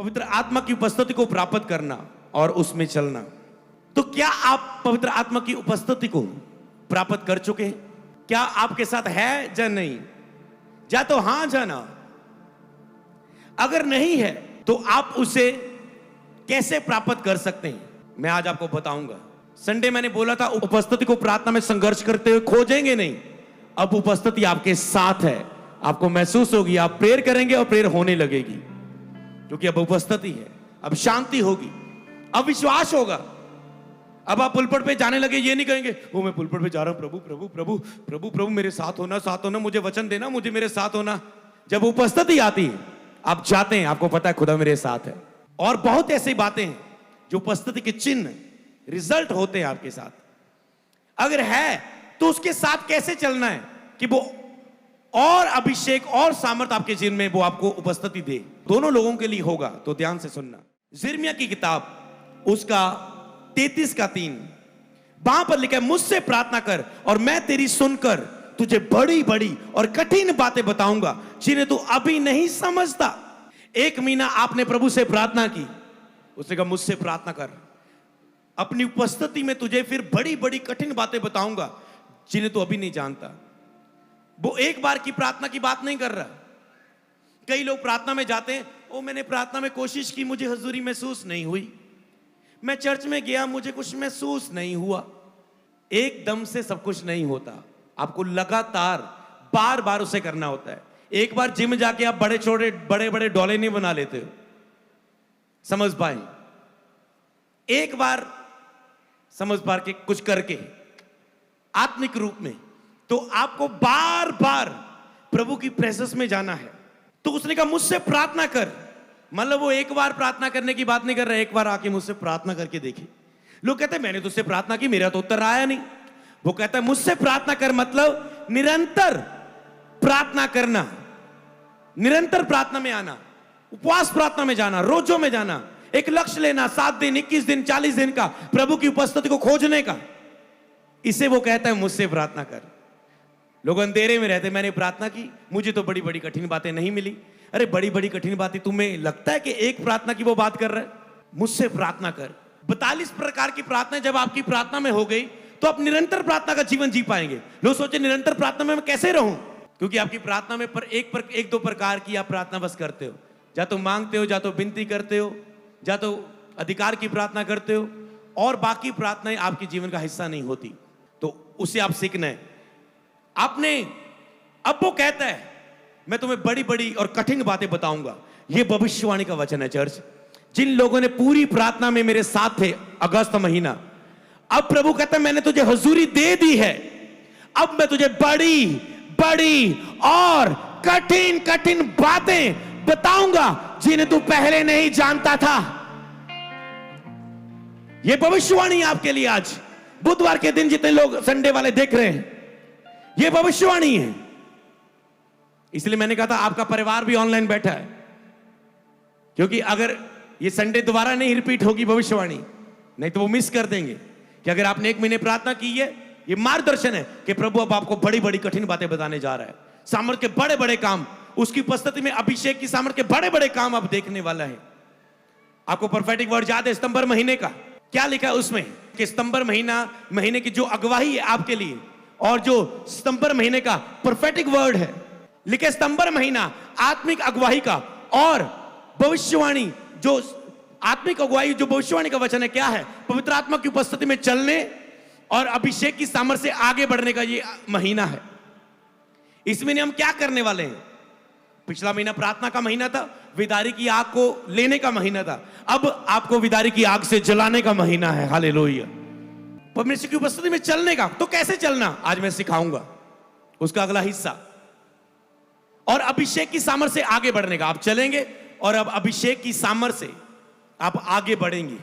पवित्र आत्मा की उपस्थिति को प्राप्त करना और उसमें चलना। तो क्या आप पवित्र आत्मा की उपस्थिति को प्राप्त कर चुके हैं? क्या आपके साथ है या नहीं? या तो हां या ना। अगर नहीं है तो आप उसे कैसे प्राप्त कर सकते हैं, मैं आज आपको बताऊंगा। संडे मैंने बोला था उपस्थिति को प्रार्थना में संघर्ष करते हुए खोजेंगे नहीं। अब उपस्थिति आपके साथ है, आपको महसूस होगी, आप प्रेयर करेंगे और प्रेयर होने लगेगी, क्योंकि अब उपस्थिति है, अब शांति होगी, अब विश्वास होगा। अब आप पुलपट पे जाने लगे, ये नहीं कहेंगे वो मैं पुलपट पे जा रहा हूं, प्रभु प्रभु प्रभु प्रभु प्रभु मेरे साथ होना, मुझे वचन देना, मुझे मेरे साथ होना। जब उपस्थिति आती है आप जाते हैं, आपको पता है खुदा मेरे साथ है। और बहुत ऐसी बातें हैं जो उपस्थिति के चिन्ह रिजल्ट होते हैं आपके साथ। अगर है तो उसके साथ कैसे चलना है कि वो और अभिषेक और सामर्थ आपके जीवन में वो आपको उपस्थिति दे। दोनों लोगों के लिए होगा, तो ध्यान से सुनना। यिर्मयाह की किताब उसका 33:3 वहां पर लिखा है, मुझसे प्रार्थना कर और मैं तेरी सुनकर तुझे बड़ी बड़ी और कठिन बातें बताऊंगा जिन्हें तू अभी नहीं समझता। 1 महीना आपने प्रभु से प्रार्थना की, उसने कहा मुझसे प्रार्थना कर, अपनी उपस्थिति में तुझे फिर बड़ी बड़ी कठिन बातें बताऊंगा जिन्हें तू अभी नहीं जानता। वो एक बार की प्रार्थना की बात नहीं कर रहा। कई लोग प्रार्थना में जाते हैं, ओ मैंने प्रार्थना में कोशिश की, मुझे हुजूरी महसूस नहीं हुई, मैं चर्च में गया, मुझे कुछ महसूस नहीं हुआ। एकदम से सब कुछ नहीं होता, आपको लगातार बार बार उसे करना होता है। एक बार जिम जाके आप बड़े बड़े डोले नहीं बना लेते हो, समझ पाए? एक बार समझ पा के कुछ करके आत्मिक रूप में, तो आपको बार बार प्रभु की प्रेजेंस में जाना है। तो उसने कहा मुझसे प्रार्थना कर, मतलब वो एक बार प्रार्थना करने की बात नहीं कर रहा, एक बार आके मुझसे प्रार्थना करके देखी। लोग कहते हैं मैंने तुझसे प्रार्थना की, मेरा तो उत्तर आया नहीं। वो कहता है मुझसे प्रार्थना कर मतलब निरंतर प्रार्थना करना, निरंतर प्रार्थना में आना, उपवास प्रार्थना में जाना, रोजों में जाना, एक लक्ष्य लेना, 7 दिन 21 दिन 40 दिन का प्रभु की उपस्थिति को खोजने का। इसे वो कहता है मुझसे प्रार्थना कर। लोग अंधेरे में रहते, मैंने प्रार्थना की, मुझे तो बड़ी बड़ी कठिन बातें नहीं मिली। अरे बड़ी बड़ी कठिन बातें तुम्हें लगता है कि एक प्रार्थना की वो बात कर रहा है? मुझसे प्रार्थना कर। 42 प्रकार की प्रार्थना जब आपकी प्रार्थना में हो गई तो आप निरंतर प्रार्थना का जीवन जी पाएंगे। लोग सोचे निरंतर प्रार्थना में मैं कैसे रहूं, क्योंकि आपकी प्रार्थना में एक दो प्रकार की आप प्रार्थना बस करते हो। या तो मांगते हो, या तो विनती करते हो, या तो अधिकार की प्रार्थना करते हो, और बाकी प्रार्थनाएं आपके जीवन का हिस्सा नहीं होती। तो उसे आप सीखना है आपने। अब वो कहता है मैं तुम्हें बड़ी बड़ी और कठिन बातें बताऊंगा। ये भविष्यवाणी का वचन है चर्च। जिन लोगों ने पूरी प्रार्थना में मेरे साथ थे अगस्त महीना, अब प्रभु कहता है मैंने तुझे हुजूरी दे दी है, अब मैं तुझे बड़ी बड़ी और कठिन कठिन बातें बताऊंगा जिन्हें तू पहले नहीं जानता था। यह भविष्यवाणी आपके लिए आज बुधवार के दिन जितने लोग संडे वाले देख रहे हैं, यह भविष्यवाणी है। इसलिए मैंने कहा था आपका परिवार भी ऑनलाइन बैठा है, क्योंकि अगर ये संडे दोबारा नहीं रिपीट होगी भविष्यवाणी, नहीं तो वो मिस कर देंगे कि अगर आपने 1 महीने प्रार्थना की है, ये मार्गदर्शन है कि प्रभु अब आपको बड़ी बड़ी कठिन बातें बताने जा रहा है। सामर्थ के बड़े बड़े काम, उसकी उपस्थिति में अभिषेक की सामर्थ के बड़े बड़े काम आप देखने वाला है। आपको प्रोफेटिक वर्ड याद है सितंबर महीने का? क्या लिखा है उसमें कि सितंबर महीने की जो अगवाई है आपके लिए, और जो सितंबर महीने का प्रोफेटिक वर्ड है, लिखे सितंबर महीना आत्मिक अगुवाई का और भविष्यवाणी। जो आत्मिक अगुवाई, जो भविष्यवाणी का वचन है, क्या है? पवित्र आत्मा की उपस्थिति में चलने और अभिषेक की सामर्थ्य से आगे बढ़ने का ये महीना है। इस महीने हम क्या करने वाले हैं? पिछला महीना प्रार्थना का महीना था, विदारी की आग को लेने का महीना था। अब आपको विदारी की आग से जलाने का महीना है। हालेलुया। परमेश्वर की उपस्थिति में चलने का। तो कैसे चलना आज मैं सिखाऊंगा, उसका अगला हिस्सा। और अभिषेक की सामर्थ्य से आगे बढ़ने का। आप चलेंगे और अब अभिषेक की सामर्थ्य से आप आगे बढ़ेंगे।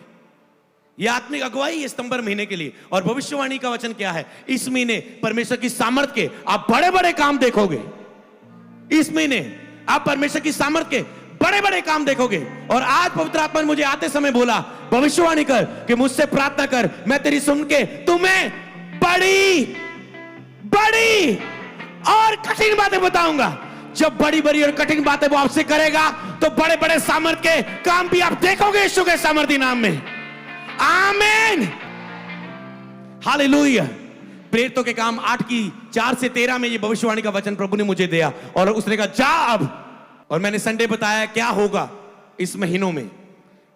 यह आत्मिक अगुवाई है सितंबर महीने के लिए। और भविष्यवाणी का वचन क्या है? इस महीने परमेश्वर की सामर्थ्य के आप बड़े बड़े काम देखोगे। इस महीने आप परमेश्वर की सामर्थ्य के बड़े बड़े काम देखोगे। और आज पवित्र आत्मा ने मुझे आते समय बोला भविष्यवाणी कर कि मुझसे प्रार्थना कर, मैं तेरी सुन के तुम्हें बड़ी बड़ी और कठिन बातें बताऊंगा जब बड़ी बड़ी और कठिन बातें वो आपसे करेगा तो बड़े बड़े सामर्थ के काम भी आप देखोगे यीशु के सामर्थी नाम में। आमीन, हालेलुया। प्रेरितों के काम 8:4-13 में ये भविष्यवाणी का वचन प्रभु ने मुझे दिया और उसने कहा जा अब। और मैंने संडे बताया क्या होगा इस महीनों में,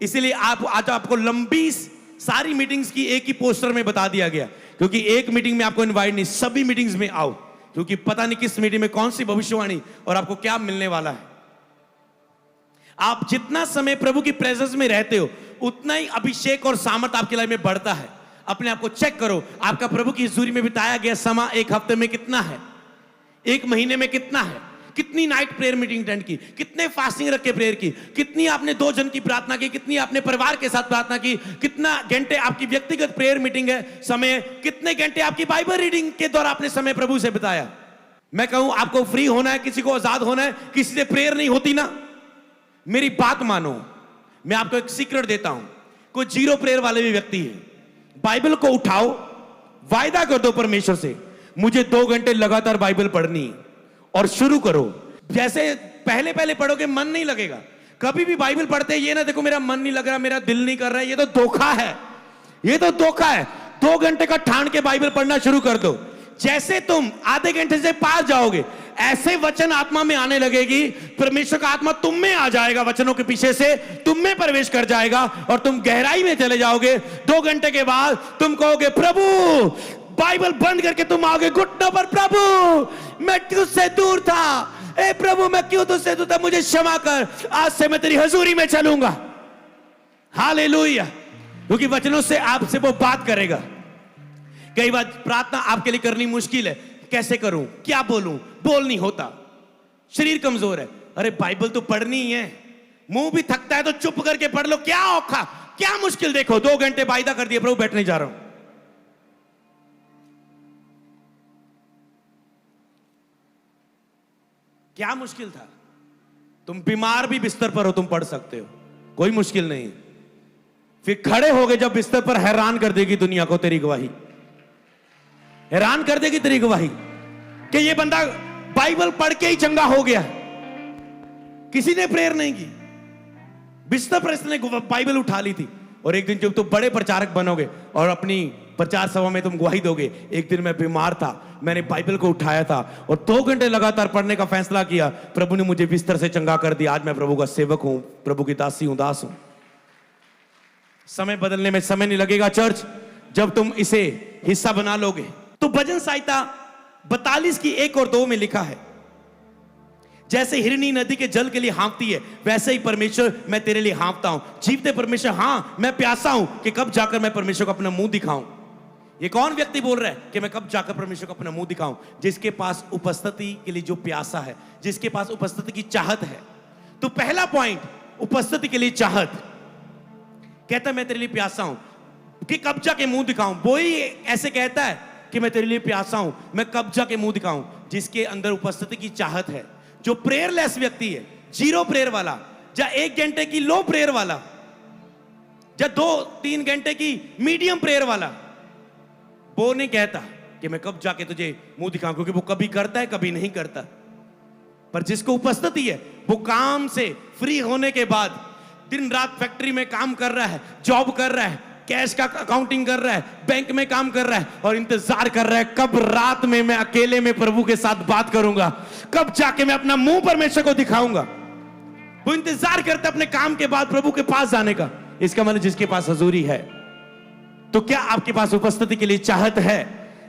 इसीलिए आज आपको लंबी सारी मीटिंग्स की एक ही पोस्टर में बता दिया गया, क्योंकि एक मीटिंग में आपको इनवाइट नहीं, सभी मीटिंग्स में आओ, क्योंकि पता नहीं किस मीटिंग में कौन सी भविष्यवाणी और आपको क्या मिलने वाला है। आप जितना समय प्रभु की प्रेजेंस में रहते हो उतना ही अभिषेक और सामर्थ आपकी लाइफ में बढ़ता है। अपने आप को चेक करो, आपका प्रभु की हुजूरी में बिताया गया समय एक हफ्ते में कितना है, एक महीने में कितना है, कितनी नाइट प्रेयर मीटिंग अटेंड की, कितने फास्टिंग रख के प्रेयर की, कितनी आपने 2 जन की प्रार्थना की, कितनी आपने परिवार के साथ प्रार्थना की, कितना घंटे आपकी व्यक्तिगत प्रेयर मीटिंग है समय, कितने घंटे आपकी बाइबल रीडिंग के द्वारा आपने समय प्रभु से बिताया। मैं कहूं आपको फ्री होना है, किसी को आजाद होना है, किसी से प्रेयर नहीं होती ना, मेरी बात मानो। मैं आपको एक सीक्रेट देता हूं, कोई 0 प्रेयर वाले भी व्यक्ति है, बाइबल को उठाओ, वायदा कर दो परमेश्वर से मुझे 2 घंटे लगातार बाइबल पढ़नी और शुरू करो। जैसे पहले पहले पढ़ोगे मन नहीं लगेगा, कभी भी बाइबल पढ़ते ये ना देखो मेरा मन नहीं लग रहा, मेरा दिल नहीं कर रहा है, ये तो धोखा है, ये तो धोखा है। 2 घंटे का ठान के बाइबल पढ़ना शुरू कर दो। जैसे तुम आधे घंटे से पार जाओगे ऐसे वचन आत्मा में आने लगेगी, परमेश्वर का आत्मा तुम में आ जाएगा, वचनों के पीछे से तुम में प्रवेश कर जाएगा और तुम गहराई में चले जाओगे। 2 घंटे के बाद तुम कहोगे प्रभु, बाइबल बंद करके तुम आओगे घुटनों पर, प्रभु मैं तुझसे दूर था, ए प्रभु मैं क्यों तुझसे दूर था, मुझे क्षमा कर, आज से मैं तेरी हजूरी में चलूंगा। हालेलुया, क्योंकि वचनों से आपसे वो बात करेगा। कई बार प्रार्थना आपके लिए करनी मुश्किल है, कैसे करूं, क्या बोलूं, बोल नहीं होता, शरीर कमजोर है, अरे बाइबल तो पढ़नी ही है, मुंह भी थकता है तो चुप करके पढ़ लो, क्या औखा, क्या मुश्किल, देखो 2 घंटे वायदा कर दिया प्रभु बैठने जा रहा हूं। क्या मुश्किल था, तुम बीमार भी बिस्तर पर हो तुम पढ़ सकते हो, कोई मुश्किल नहीं। फिर खड़े हो गए जब बिस्तर पर, हैरान कर देगी दुनिया को तेरी गवाही, हैरान कर देगी तेरी गवाही कि ये बंदा बाइबल पढ़ के ही चंगा हो गया, किसी ने प्रेयर नहीं की, बिस्तर पर इसने बाइबल उठा ली थी। और एक दिन जब तुम बड़े प्रचारक बनोगे और अपनी प्रचार सभा में तुम गवाही दोगे, एक दिन मैं बीमार था, मैंने बाइबल को उठाया था और 2 घंटे लगातार पढ़ने का फैसला किया, प्रभु ने मुझे बिस्तर से चंगा कर दिया, आज मैं प्रभु का सेवक हूं, प्रभु की दासी हूं, दास हूं। समय बदलने में समय नहीं लगेगा चर्च, जब तुम इसे हिस्सा बना लोगे। तो भजन संहिता 42 की 1 और 2 में लिखा है, जैसे हिरनी नदी के जल के लिए हाँफती है वैसे ही परमेश्वर मैं तेरे लिए हाँफता हूं। जीवते परमेश्वर, हां मैं प्यासा हूं कि कब जाकर मैं परमेश्वर को अपना मुंह दिखाऊं। ये कौन व्यक्ति बोल रहा है कि मैं कब जाकर परमेश्वर को अपना मुंह दिखाऊं? जिसके पास उपस्थिति के लिए जो प्यासा है, जिसके पास उपस्थिति की चाहत है। तो पहला पॉइंट, उपस्थिति के लिए चाहत। कहता मैं तेरे लिए प्यासा हूं कि कब जाके मुंह दिखाऊं। वो ही ऐसे कहता है कि मैं तेरे लिए प्यासा हूं, मैं कब जाके मुंह दिखाऊं, जिसके अंदर उपस्थिति की चाहत है। जो प्रेयरलेस व्यक्ति है, 0 प्रेयर वाला, या 1 घंटे की लो प्रेयर वाला, या 2-3 घंटे की मीडियम प्रेयर वाला, वो नहीं कहता कि मैं कब जाके तुझे मुंह दिखाऊं, क्योंकि वो कभी करता है कभी नहीं करता। पर जिसको उपस्थिति है, वो काम से फ्री होने के बाद दिन रात फैक्ट्री में काम कर रहा है, जॉब कर रहा है, कैश का अकाउंटिंग कर रहा है, बैंक में काम कर रहा है और इंतजार कर रहा है कब रात में मैं अकेले में प्रभु के साथ बात करूंगा, कब जाके मैं अपना मुंह परमेश्वर को दिखाऊंगा। वो इंतजार करता है अपने काम के बाद प्रभु के पास जाने का। इसका मतलब जिसके पास हजूरी है। तो क्या आपके पास उपस्थिति के लिए चाहत है?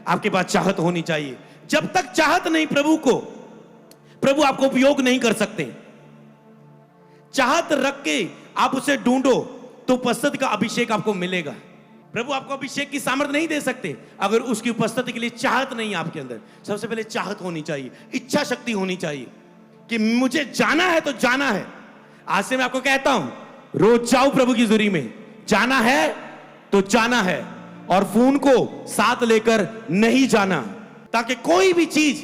आपके पास चाहत होनी चाहिए। जब तक चाहत नहीं प्रभु को, प्रभु आपको उपयोग नहीं कर सकते। चाहत रख के आप उसे ढूंढो तो उपस्थिति का अभिषेक आपको मिलेगा। प्रभु आपको अभिषेक की सामर्थ्य नहीं दे सकते अगर उसकी उपस्थिति के लिए चाहत नहीं आपके अंदर। सबसे पहले चाहत होनी चाहिए, इच्छा शक्ति होनी चाहिए कि मुझे जाना है तो जाना है। आज से मैं आपको कहता हूं, रोज जाओ प्रभु की हुजूरी में। जाना है तो जाना है और फोन को साथ लेकर नहीं जाना, ताकि कोई भी चीज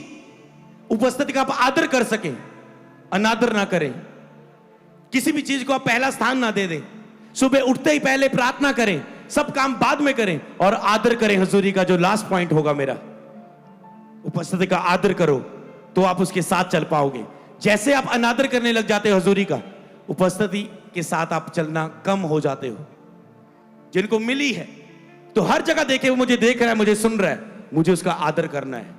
उपस्थिति का आप आदर कर सकें, अनादर ना करें। किसी भी चीज को आप पहला स्थान ना दे दें। सुबह उठते ही पहले प्रार्थना करें, सब काम बाद में करें और आदर करें हजूरी का। जो लास्ट पॉइंट होगा मेरा, उपस्थिति का आदर करो तो आप उसके साथ चल पाओगे। जैसे आप अनादर करने लग जाते हो हजूरी का, उपस्थिति के साथ आप चलना कम हो जाते हो। जिनको मिली है तो हर जगह देखे वो मुझे देख रहा है, मुझे सुन रहा है, मुझे उसका आदर करना है।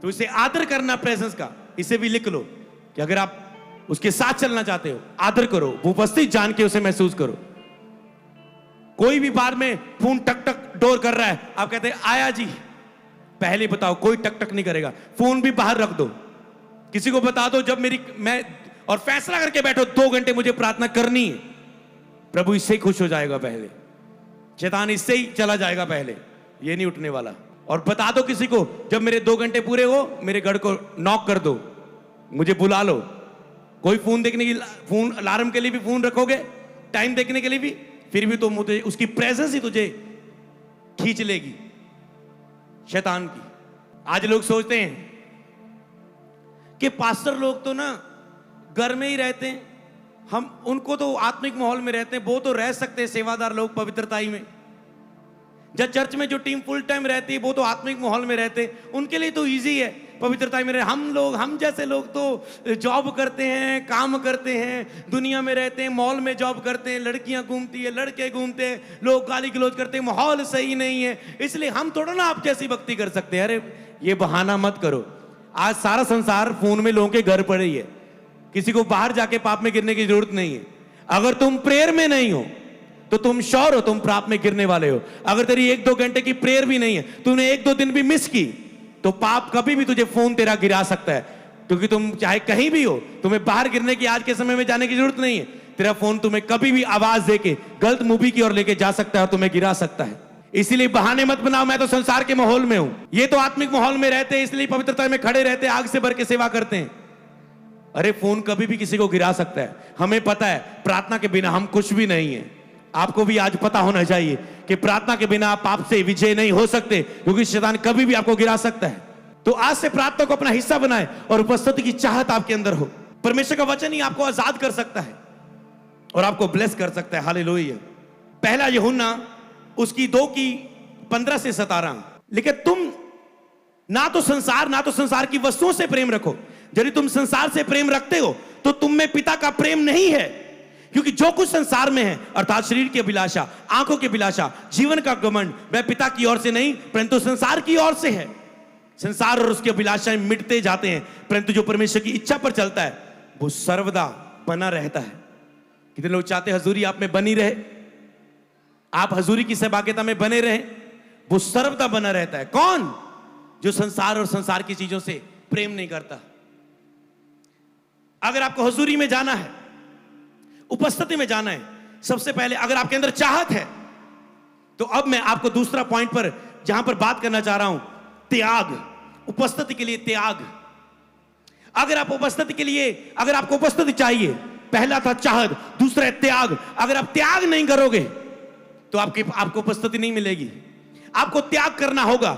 तो इसे आदर करना प्रेजेंस का, इसे भी लिख लो कि अगर आप उसके साथ चलना चाहते हो, आदर करो, वो उपस्थित जान के उसे महसूस करो। कोई भी बार में फोन टक टक डोर कर रहा है, आप कहते हैं आया जी, पहले बताओ कोई टक टक नहीं करेगा, फोन भी बाहर रख दो, किसी को बता दो जब मैं और फैसला करके बैठो 2 घंटे मुझे प्रार्थना करनी है, प्रभु इससे ही खुश हो जाएगा पहले, शैतान इससे ही चला जाएगा पहले, ये नहीं उठने वाला। और बता दो किसी को जब मेरे 2 घंटे पूरे हो मेरे घर को नॉक कर दो, मुझे बुला लो। कोई फोन देखने की, फोन अलार्म के लिए भी फोन रखोगे, टाइम देखने के लिए भी, फिर भी तो मुझे उसकी प्रेजेंस ही तुझे खींच लेगी शैतान की। आज लोग सोचते हैं कि पास्टर लोग तो ना घर में ही रहते हैं, हम उनको तो आत्मिक माहौल में रहते हैं, वो तो रह सकते हैं सेवादार लोग पवित्रताई में। जब चर्च में जो टीम फुल टाइम रहती है वो तो आत्मिक माहौल में रहते हैं, उनके लिए तो इजी है पवित्रताई में रहे। हम जैसे लोग तो जॉब करते हैं, काम करते हैं, दुनिया में रहते हैं, मॉल में जॉब करते हैं, लड़कियां घूमती है, लड़के घूमते हैं, लोग गाली गलौज करते हैं, माहौल सही नहीं है, इसलिए हम थोड़ा ना आप जैसी भक्ति कर सकते हैं। अरे ये बहाना मत करो, आज सारा संसार फोन में लोगों के घर पड़े ही है, किसी को बाहर जाके पाप में गिरने की जरूरत नहीं है। अगर तुम प्रेयर में नहीं हो तो तुम श्योर हो तुम पाप में गिरने वाले हो। अगर तेरी 1-2 घंटे की प्रेयर भी नहीं है, तूने 1-2 दिन भी मिस की, तो पाप कभी भी तुझे फोन तेरा गिरा सकता है। क्योंकि तुम चाहे कहीं भी हो, तुम्हें बाहर गिरने की आज के समय में जाने की जरूरत नहीं है। तेरा फोन तुम्हें कभी भी आवाज देके गलत मूवी की ओर लेके जा सकता है और तुम्हें गिरा सकता है। इसीलिए बहाने मत बनाओ, मैं तो संसार के माहौल में हूं, ये तो आत्मिक माहौल में रहते हैं, इसलिए पवित्रता में खड़े रहते हैं, आग से भर के सेवा करते हैं। अरे फोन कभी भी किसी को गिरा सकता है। हमें पता है प्रार्थना के बिना हम कुछ भी नहीं है। आपको भी आज पता होना चाहिए कि प्रार्थना के बिना आप पाप से विजय नहीं हो सकते, क्योंकि शैतान कभी भी आपको गिरा सकता है। तो आज से प्रार्थना को अपना हिस्सा बनाए और उपस्थिति की चाहत आपके अंदर हो। परमेश्वर का वचन ही आपको आजाद कर सकता है और आपको ब्लेस कर सकता है। हालेलुया। पहला यूहन्ना उसकी 2:15 से 17, लेकिन तुम ना तो संसार की वस्तुओं से प्रेम रखो। यदि तुम संसार से प्रेम रखते हो तो तुम में पिता का प्रेम नहीं है, क्योंकि जो कुछ संसार में है, अर्थात शरीर की अभिलाषा, आंखों की अभिलाषा, जीवन का घमंड, वह पिता की ओर से नहीं परंतु संसार की ओर से है। संसार और उसकी अभिलाषाएं मिटते जाते हैं, परंतु जो परमेश्वर की इच्छा पर चलता है वो सर्वदा बना रहता है। कितने लोग चाहते हैं हजूरी आप में बनी रहे, आप हजूरी की सहभागिता में बने रहे, वो सर्वदा बना रहता है। कौन? जो संसार और संसार की चीजों से प्रेम नहीं करता। अगर आपको हजूरी में जाना है, उपस्थिति में जाना है, सबसे पहले अगर आपके अंदर चाहत है, तो अब मैं आपको दूसरा पॉइंट पर जहां पर बात करना चाह रहा हूं, त्याग। उपस्थिति के लिए त्याग। अगर आप उपस्थिति के लिए, अगर आपको उपस्थिति चाहिए, पहला था चाहत, दूसरा है त्याग। अगर आप त्याग नहीं करोगे तो आपको उपस्थिति नहीं मिलेगी। आपको त्याग करना होगा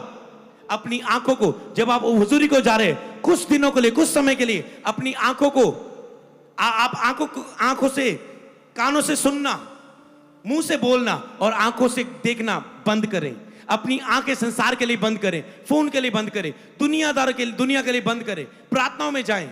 अपनी आंखों को। जब आप हुजूरी को जा रहे हैं कुछ दिनों के लिए, कुछ समय के लिए, अपनी आंखों को आप आंखों से, कानों से सुनना, मुंह से बोलना और आंखों से देखना बंद करें। अपनी आंखें संसार के लिए बंद करें, फोन के लिए बंद करें, दुनिया के लिए बंद करें। प्रार्थनाओं में जाएं।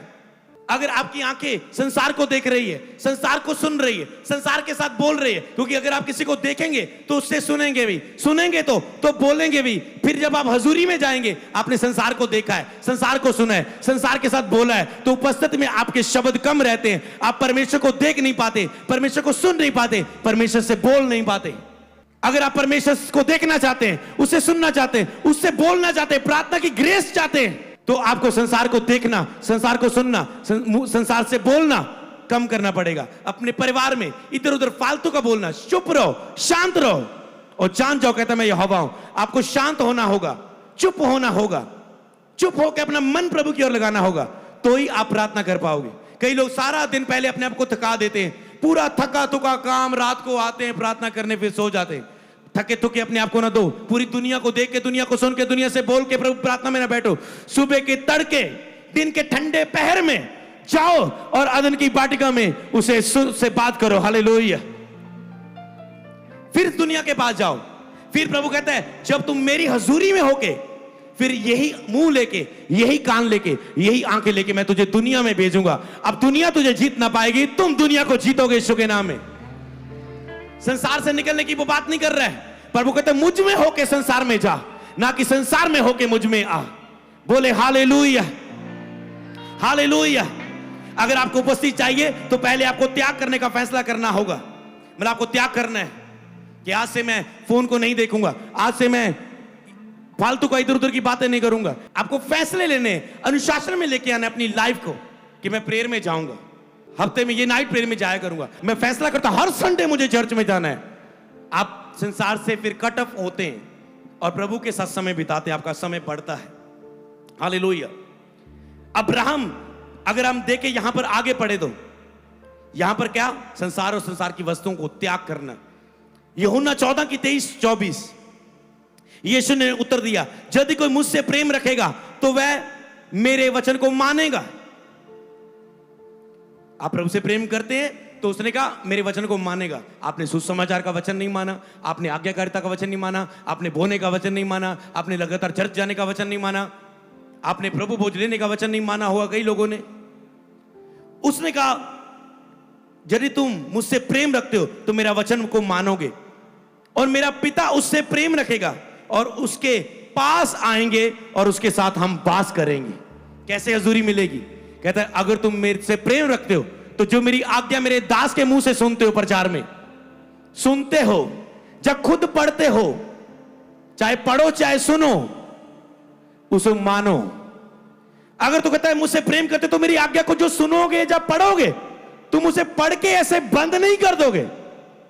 अगर आपकी आंखें संसार को देख रही है, संसार को सुन रही है, संसार के साथ बोल रही है, क्योंकि अगर आप किसी को देखेंगे तो उससे सुनेंगे भी, सुनेंगे तो बोलेंगे भी। फिर जब आप हजूरी में जाएंगे, आपने संसार को देखा है, संसार को सुना है, संसार के साथ बोला है, तो उपस्थिति में आपके शब्द कम रहते हैं। आप परमेश्वर को देख नहीं पाते, परमेश्वर को सुन नहीं पाते, परमेश्वर से बोल नहीं पाते। अगर आप परमेश्वर को देखना चाहते हैं, उससे सुनना चाहते हैं, उससे बोलना चाहते हैं, प्रार्थना की ग्रेस चाहते हैं, तो आपको संसार को देखना, संसार को सुनना, संसार से बोलना कम करना पड़ेगा। अपने परिवार में इधर उधर फालतू का बोलना, चुप रहो, शांत रहो और जान जाओ, कहता मैं यहोवा हूं। आपको शांत होना होगा, चुप होना होगा, चुप होकर अपना मन प्रभु की ओर लगाना होगा, तो ही आप प्रार्थना कर पाओगे। कई लोग सारा दिन पहले अपने आप को थका देते हैं, पूरा थका थुका काम, रात को आते हैं प्रार्थना करने, फिर सो जाते हैं। थके थुके अपने आप को ना दो। पूरी दुनिया को देख के, दुनिया को सुन के, दुनिया से बोल के प्रभु प्रार्थना में ना बैठो। सुबह के तड़के, दिन के ठंडे पहर में जाओ और अदन की वाटिका में उससे बात करो। हालेलुया। फिर दुनिया के पास जाओ। फिर प्रभु कहता है जब तुम मेरी हजूरी में होके फिर यही मुंह लेके, यही कान लेके, यही आंखें लेके मैं तुझे दुनिया में भेजूंगा। अब दुनिया तुझे जीत ना पाएगी, तुम दुनिया को जीतोगे यीशु के नाम में। संसार से निकलने की वो बात नहीं कर रहा है, पर वो कहते मुझ में होके संसार में जा, ना कि संसार में होके मुझ में आ। बोले हालेलुया, हालेलुया। अगर आपको उपस्थिति चाहिए तो पहले आपको त्याग करने का फैसला करना होगा। मतलब आपको त्याग करना है कि आज से मैं फोन को नहीं देखूंगा, आज से मैं फालतू का इधर उधर की बातें नहीं करूंगा। आपको फैसले लेने, अनुशासन में लेके आना अपनी लाइफ को कि मैं प्रेयर में जाऊंगा, हफ्ते में ये नाइट प्रेयर में जाया करूंगा। मैं फैसला करता हर संडे मुझे चर्च में जाना है। आप संसार से फिर कट ऑफ होते हैं और प्रभु के साथ समय बिताते हैं, आपका समय बढ़ता है। हालेलुया। अब्राहम, अगर हम देखें यहां पर आगे पढ़े तो यहां पर क्या, संसार और संसार की वस्तुओं को त्याग करना। यूहन्ना 14:23-24 यीशु ने उत्तर दिया, यदि कोई मुझसे प्रेम रखेगा तो वह मेरे वचन को मानेगा। आप प्रभु से प्रेम करते हैं तो उसने कहा मेरे वचन को मानेगा। आपने सुसमाचार का वचन नहीं माना, आपने आज्ञाकारिता का वचन नहीं माना, आपने बोने का वचन नहीं माना, आपने लगातार चर्च जाने का वचन नहीं माना, आपने प्रभु भोज लेने का वचन नहीं माना होगा कई लोगों ने। उसने कहा यदि तुम मुझसे प्रेम रखते हो तो मेरा वचन को मानोगे और मेरा पिता उससे प्रेम रखेगा और उसके पास आएंगे और उसके साथ हम वास करेंगे। कैसे हजूरी मिलेगी? कहता है अगर तुम मेरे से प्रेम रखते हो तो जो मेरी आज्ञा मेरे दास के मुंह से सुनते हो, प्रचार में सुनते हो, जब खुद पढ़ते हो, चाहे पढ़ो चाहे सुनो, उसे मानो। अगर तू कहता है मुझसे प्रेम करते तो मेरी आज्ञा को जो सुनोगे, जब पढ़ोगे, तुम उसे पढ़ के ऐसे बंद नहीं कर दोगे,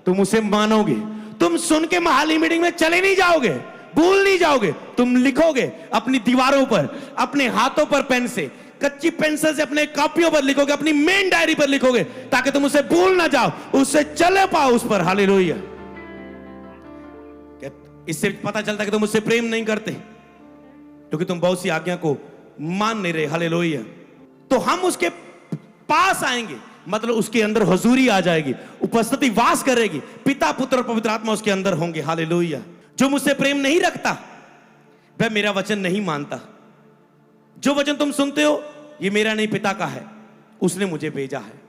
तुम उसे मानोगे। तुम सुन के महाली मीटिंग में चले नहीं जाओगे, भूल नहीं जाओगे, तुम लिखोगे अपनी दीवारों पर, अपने हाथों पर पेन से, कच्ची पेंसिल से अपने कॉपियों पर लिखोगे, अपनी मेन डायरी पर लिखोगे, ताकि तुम उसे भूल ना जाओ, उससे चले पाओ उस पर। हालेलुया। इससे पता चलता है कि तुम उससे प्रेम नहीं करते, क्योंकि तुम बहुत सी आज्ञा को मान नहीं रहे। हालेलुया। तो हम उसके पास आएंगे, मतलब उसके अंदर हुजूरी आ जाएगी, उपस्थिति वास करेगी, पिता पुत्र और पवित्र आत्मा उसके अंदर होंगे। हालेलुया। जो मुझसे प्रेम नहीं रखता वह मेरा वचन नहीं मानता। जो वचन तुम सुनते हो ये मेरा नहीं, पिता का है, उसने मुझे भेजा है।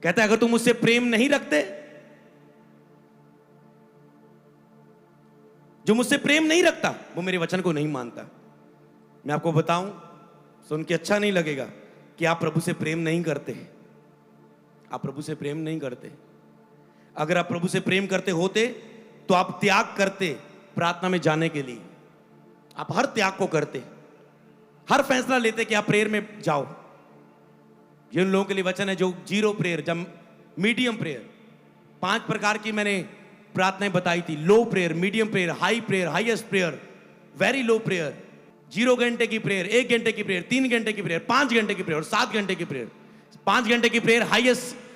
कहता है अगर तुम मुझसे प्रेम नहीं रखते, जो मुझसे प्रेम नहीं रखता वो मेरे वचन को नहीं मानता। मैं आपको बताऊं, सुन के अच्छा नहीं लगेगा कि आप प्रभु से प्रेम नहीं करते। आप प्रभु से प्रेम नहीं करते। अगर आप प्रभु से प्रेम करते होते तो आप त्याग करते प्रार्थना में जाने के लिए। आप हर त्याग को करते, हर फैसला लेते कि आप प्रेयर में जाओ। जिन लोगों के लिए वचन है जो जीरो प्रेयर, जब मीडियम प्रेयर, 5 प्रकार की मैंने प्रार्थनाएं बताई थी। Low prayer, medium prayer, high prayer, highest prayer, very low prayer, 0 घंटे की प्रेयर, 1 घंटे की प्रेयर, 3 घंटे की प्रेयर, 5 घंटे की प्रेयर और 7 घंटे की प्रेयर। 5 घंटे की प्रेयर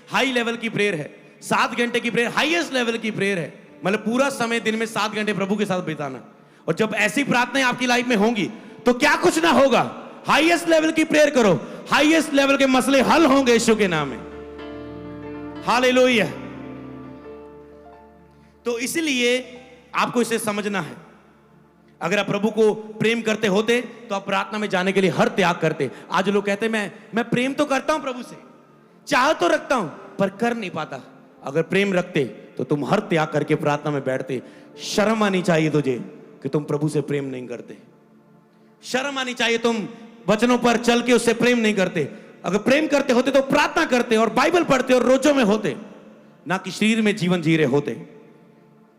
हाई लेवल की प्रेयर है, 7 घंटे की प्रेयर हाईएस्ट लेवल की प्रेयर है। मतलब पूरा समय दिन में 7 घंटे प्रभु के साथ बिताना। और जब ऐसी प्रार्थनाएं आपकी लाइफ में होंगी तो क्या कुछ ना होगा, हाईएस्ट लेवल की प्रेयर करो, हाईएस्ट लेवल के मसले हल होंगे यीशु के नाम में। हालेलुया। तो इसलिए आपको इसे समझना है। अगर आप प्रभु को प्रेम करते होते तो आप प्रार्थना में जाने के लिए हर त्याग करते। आज लोग कहते हैं मैं प्रेम तो करता हूं प्रभु से, चाह तो रखता हूं, पर कर नहीं पाता। अगर प्रेम रखते तो तुम हर त्याग करके प्रार्थना में बैठते। शर्म आनी चाहिए तुझे कि तुम प्रभु से प्रेम नहीं करते। शर्म आनी चाहिए तुम वचनों पर चल के उससे प्रेम नहीं करते। अगर प्रेम करते होते तो प्रार्थना करते और बाइबल पढ़ते और रोजों में होते, ना कि शरीर में जीवन जी रहे होते।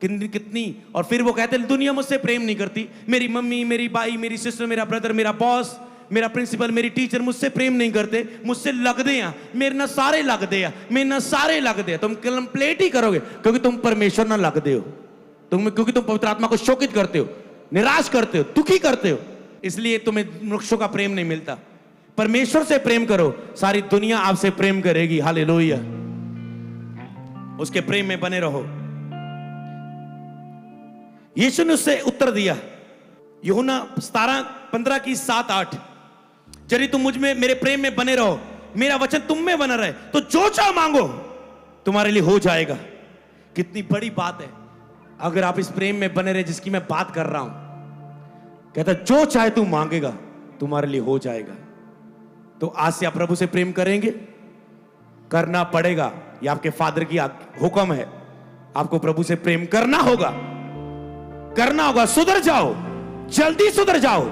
कितनी और फिर वो कहते दुनिया मुझसे प्रेम नहीं करती, मेरी मम्मी, मेरी भाई, मेरी सिस्टर, मेरा ब्रदर, मेरा बॉस, मेरा प्रिंसिपल, मेरी टीचर मुझसे प्रेम नहीं करते, मुझसे लगदे हैं, मेरे ना सारे लगदे हैं, मेरे ना सारे लगदे हैं। तुम कंप्लेंट ही करोगे क्योंकि तुम परमेश्वर ना लगदे हो, क्योंकि तुम पवित्र आत्मा को शोकित करते हो, निराश करते हो, दुखी करते हो, इसलिए तुम्हें वृक्षों का प्रेम नहीं मिलता। परमेश्वर से प्रेम करो, सारी दुनिया आपसे प्रेम करेगी। हालेलुया। उसके प्रेम में बने रहो। यीशु ने उससे उत्तर दिया, यूहन्ना 17:15 की 7-8, यदि तुम मुझ में, मेरे प्रेम में बने रहो, मेरा वचन तुम में बना रहे, तो जो चाहो मांगो तुम्हारे लिए हो जाएगा। कितनी बड़ी बात है। अगर आप इस प्रेम में बने रहे जिसकी मैं बात कर रहा हूं, कहता जो चाहे तू मांगेगा तुम्हारे लिए हो जाएगा। तो आज से आप प्रभु से प्रेम करेंगे, करना पड़ेगा, ये आपके फादर की हुक्म है। आपको प्रभु से प्रेम करना होगा, करना होगा। सुधर जाओ, जल्दी सुधर जाओ।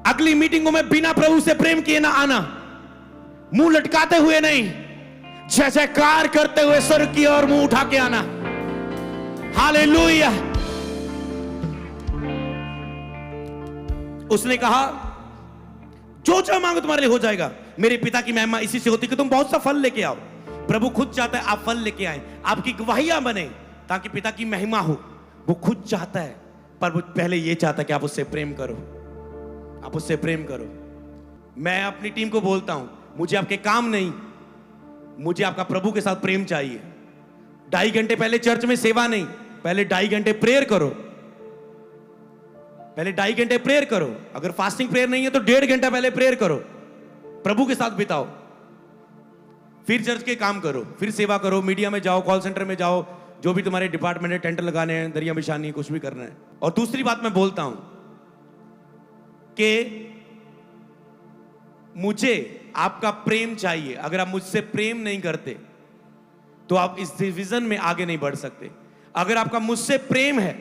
अगली मीटिंगों में बिना प्रभु से प्रेम किए ना आना, मुंह लटकाते हुए नहीं, जय जयकार करते हुए स्वर्ग की ओर मुंह उठा के आना। हालेलुया। उसने कहा जो चाहे मांगो तुम्हारे लिए हो जाएगा। मेरे पिता की महिमा इसी से होती कि तुम बहुत सा फल लेके आओ। प्रभु खुद चाहता है आप फल लेके आए, आपकी गवाहियां बने, ताकि पिता की महिमा हो। वो खुद चाहता है, पर वो पहले ये चाहता है कि आप उससे प्रेम करो, आप उससे प्रेम करो। मैं अपनी टीम को बोलता हूं, मुझे आपके काम नहीं, मुझे आपका प्रभु के साथ प्रेम चाहिए। 2.5 घंटे पहले चर्च में सेवा नहीं, पहले 2.5 घंटे प्रेयर करो, पहले 2.5 घंटे प्रेयर करो। अगर फास्टिंग प्रेयर नहीं है तो 1.5 घंटा पहले प्रेयर करो, प्रभु के साथ बिताओ, फिर चर्च के काम करो, फिर सेवा करो, मीडिया में जाओ, कॉल सेंटर में जाओ, जो भी तुम्हारे डिपार्टमेंट है, टेंट लगाने हैं, दरिया बिछानी, कुछ भी करना है। और दूसरी बात मैं बोलता हूं कि मुझे आपका प्रेम चाहिए। अगर आप मुझसे प्रेम नहीं करते तो आप इस डिवीजन में आगे नहीं बढ़ सकते। अगर आपका मुझसे प्रेम है,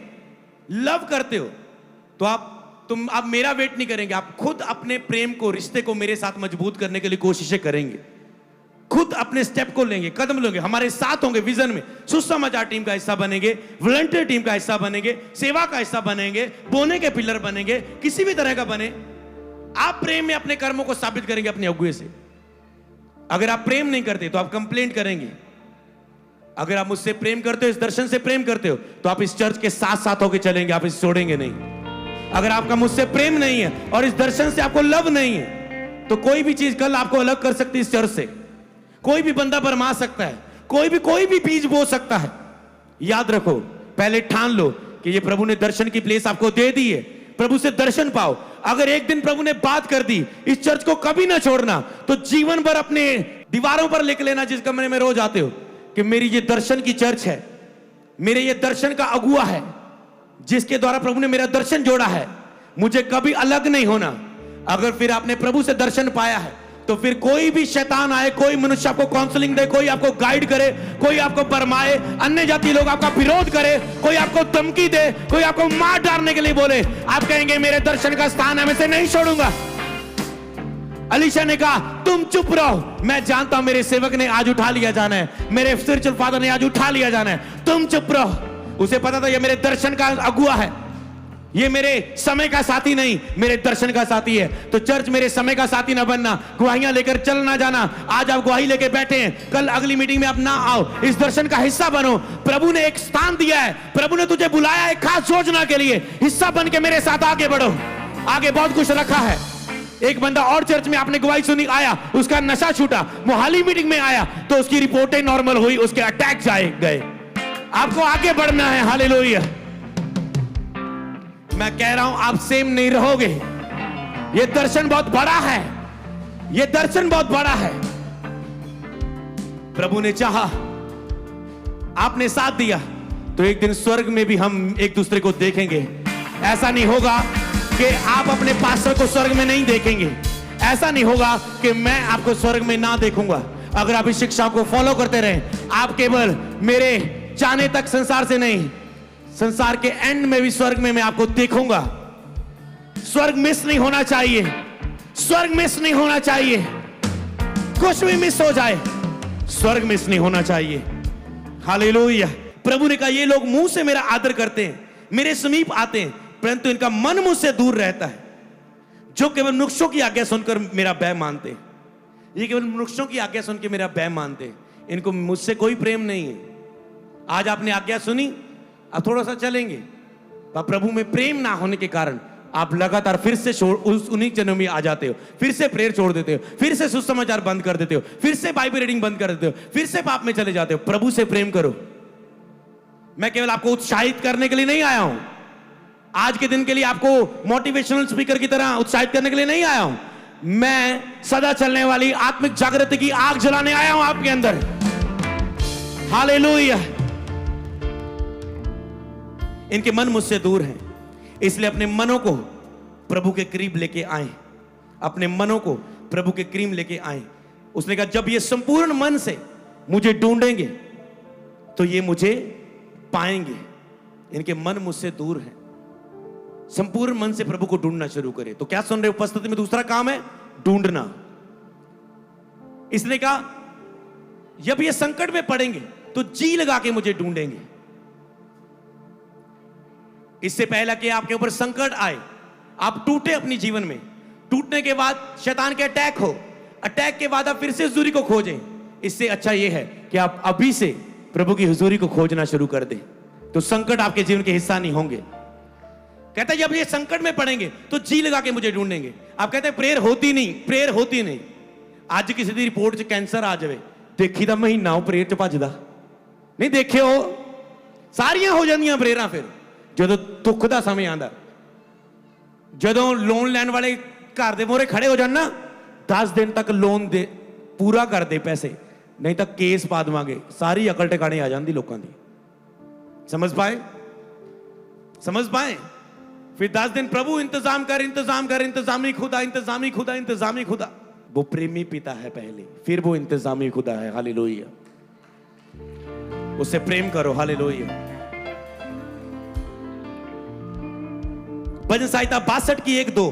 लव करते हो, तो आप मेरा वेट नहीं करेंगे, आप खुद अपने प्रेम को, रिश्ते को मेरे साथ मजबूत करने के लिए कोशिशें करेंगे, खुद अपने स्टेप को लेंगे, कदम लेंगे, हमारे साथ होंगे विजन में। सुसमाचार टीम का हिस्सा बनेंगे, वॉलंटियर टीम का हिस्सा बनेंगे, सेवा का हिस्सा बनेंगे, बोने के पिलर बनेंगे, किसी भी तरह का बने। आप प्रेम में अपने कर्मों को साबित करेंगे अपने अगुए से। अगर आप प्रेम नहीं करते तो आप कंप्लेंट करेंगे। अगर आप मुझसे प्रेम करते हो, इस दर्शन से प्रेम करते हो, तो आप इस चर्च के साथ साथ होकर चलेंगे, आप इसे छोड़ेंगे नहीं। अगर आपका मुझसे प्रेम नहीं है और इस दर्शन से आपको लव नहीं है, तो कोई भी चीज कल आपको अलग कर सकती है इस चर्च से। कोई भी बंदा बरमा सकता है, कोई भी बीज बो सकता है। याद रखो, पहले ठान लो कि ये प्रभु ने दर्शन की प्लेस आपको दे दी है, प्रभु से दर्शन पाओ। अगर एक दिन प्रभु ने बात कर दी, इस चर्च को कभी ना छोड़ना, तो जीवन भर अपने दीवारों पर लिख लेना, जिस कमरे में रोज आते हो, कि मेरी ये दर्शन की चर्च है, मेरे ये दर्शन का अगुआ है, जिसके द्वारा प्रभु ने मेरा दर्शन जोड़ा है, मुझे कभी अलग नहीं होना। अगर फिर आपने प्रभु से दर्शन पाया है, तो फिर कोई भी शैतान आए, कोई मनुष्य आपको काउंसलिंग दे, कोई आपको गाइड करे, कोई आपको बरमाए, अन्य जाति लोग आपका विरोध करे, कोई आपको धमकी दे, कोई आपको मार डालने के लिए बोले, आप कहेंगे मेरे दर्शन का स्थान है, मैं इसे नहीं छोड़ूंगा। अलीशा ने कहा तुम चुप रहो, मैं जानता हूं मेरे सेवक ने आज उठा लिया जाना है, मेरे स्पिरिचुअल फादर ने आज उठा लिया जाना है, तुम चुप रहो। उसे पता था ये मेरे दर्शन का अगुआ है, ये मेरे समय का साथी नहीं, मेरे दर्शन का साथी है। तो चर्च मेरे समय का साथी ना बनना, गवाहियां लेकर चल ना जाना। आज आप गवाही लेके बैठे हैं, कल अगली मीटिंग में आप ना आओ, इस दर्शन का हिस्सा बनो। प्रभु ने एक स्थान दिया है, प्रभु ने तुझे बुलाया है खास योजना के लिए, हिस्सा बन के मेरे साथ आगे बढ़ो। आगे बहुत कुछ रखा है। एक बंदा और चर्च में आपने गवाही सुनी, आया, उसका नशा छूटा, मोहाली मीटिंग में आया तो उसकी रिपोर्टें नॉर्मल हुई, उसके अटैक जाए गए। आपको आगे बढ़ना है। हालेलुया। मैं कह रहा हूं आप सेम नहीं रहोगे। ये दर्शन बहुत बड़ा है, ये दर्शन बहुत बड़ा है। प्रभु ने चाहा, आपने साथ दिया, तो एक दिन स्वर्ग में भी हम एक दूसरे को देखेंगे। ऐसा नहीं होगा कि आप अपने पास्टर को स्वर्ग में नहीं देखेंगे, ऐसा नहीं होगा कि मैं आपको स्वर्ग में ना देखूंगा। अगर आप इस शिक्षा को फॉलो करते रहें, आप केवल मेरे जाने तक संसार से नहीं, संसार के एंड में भी स्वर्ग में मैं आपको देखूंगा। स्वर्ग मिस नहीं होना चाहिए, स्वर्ग मिस नहीं होना चाहिए। कुछ भी मिस हो जाए, स्वर्ग मिस नहीं होना चाहिए। हालेलुया। प्रभु ने कहा ये लोग मुंह से मेरा आदर करते हैं, मेरे समीप आते हैं, परंतु इनका मन मुझसे दूर रहता है। जो केवल मनुष्यों की आज्ञा सुनकर मेरा भय मानते, ये केवल मनुष्यों की आज्ञा सुन के मेरा भय मानते, इनको मुझसे कोई प्रेम नहीं है। आज आपने आज्ञा सुनी, अब थोड़ा सा चलेंगे, पर प्रभु में प्रेम ना होने के कारण आप लगातार फिर से उन्हीं चरणों में आ जाते हो, फिर से प्रेयर छोड़ देते हो, फिर से सुसमाचार बंद कर देते हो, फिर से बाइबल रीडिंग बंद कर देते हो, फिर से पाप में चले जाते हो। प्रभु से प्रेम करो। मैं केवल आपको उत्साहित करने के लिए नहीं आया हूं, आज के दिन के लिए आपको मोटिवेशनल स्पीकर की तरह उत्साहित करने के लिए नहीं आया हूं। मैं सदा चलने वाली आत्मिक जागृति की आग जलाने आया हूं आपके अंदर। हालेलुया। इनके मन मुझसे दूर हैं, इसलिए अपने मनों को प्रभु के करीब लेके आए, अपने मनों को प्रभु के करीब लेके आए। उसने कहा जब ये संपूर्ण मन से मुझे ढूंढेंगे तो ये मुझे पाएंगे। इनके मन मुझसे दूर है। संपूर्ण मन से प्रभु को ढूंढना शुरू करें। तो क्या सुन रहे? उपस्थिति में दूसरा काम है ढूंढना। इसने कहा जब ये संकट में पड़ेंगे तो जी लगा के मुझे ढूंढेंगे। इससे पहला कि आपके ऊपर संकट आए, आप टूटे अपनी जीवन में, टूटने के बाद शैतान के अटैक हो, अटैक के बाद आप फिर से हुजूरी को खोजें, इससे अच्छा यह है कि आप अभी से प्रभु की हुजूरी को खोजना शुरू कर दें, तो संकट आपके जीवन के हिस्सा नहीं होंगे। कहता है जब ये संकट में पड़ेंगे तो जी लगा के मुझे ढूंढेंगे। आप कहते हैं प्रेयर होती नहीं, प्रेयर होती नहीं। आज किसी की रिपोर्ट च कैंसर आ जाए, देखी दा महीना हो प्रेयर च भजदा नहीं, देखे हो सारियां हो जांदियां प्रेयरां। फिर ਜਦੋਂ दुख ਦਾ समय आंदा, ਜਦੋਂ लोन लैन वाले घर दे मोहरे खड़े हो जान ना, 10 दिन तक लोन दे पूरा कर दे पैसे, नहीं तो केस पा देवांगे, सारी अकल टिकाने आ जाती लोगों की। समझ पाए? समझ पाए? फिर 10 दिन प्रभु इंतजाम कर, इंतजाम कर, इंतजामी खुदा, इंतजामी खुदा, इंतजामी खुदा। वो प्रेमी पिता है पहले, फिर वो इंतजामी खुदा है। हालेलुया। उससे प्रेम करो। हालेलुया। भजन संहिता 62 की 1-2।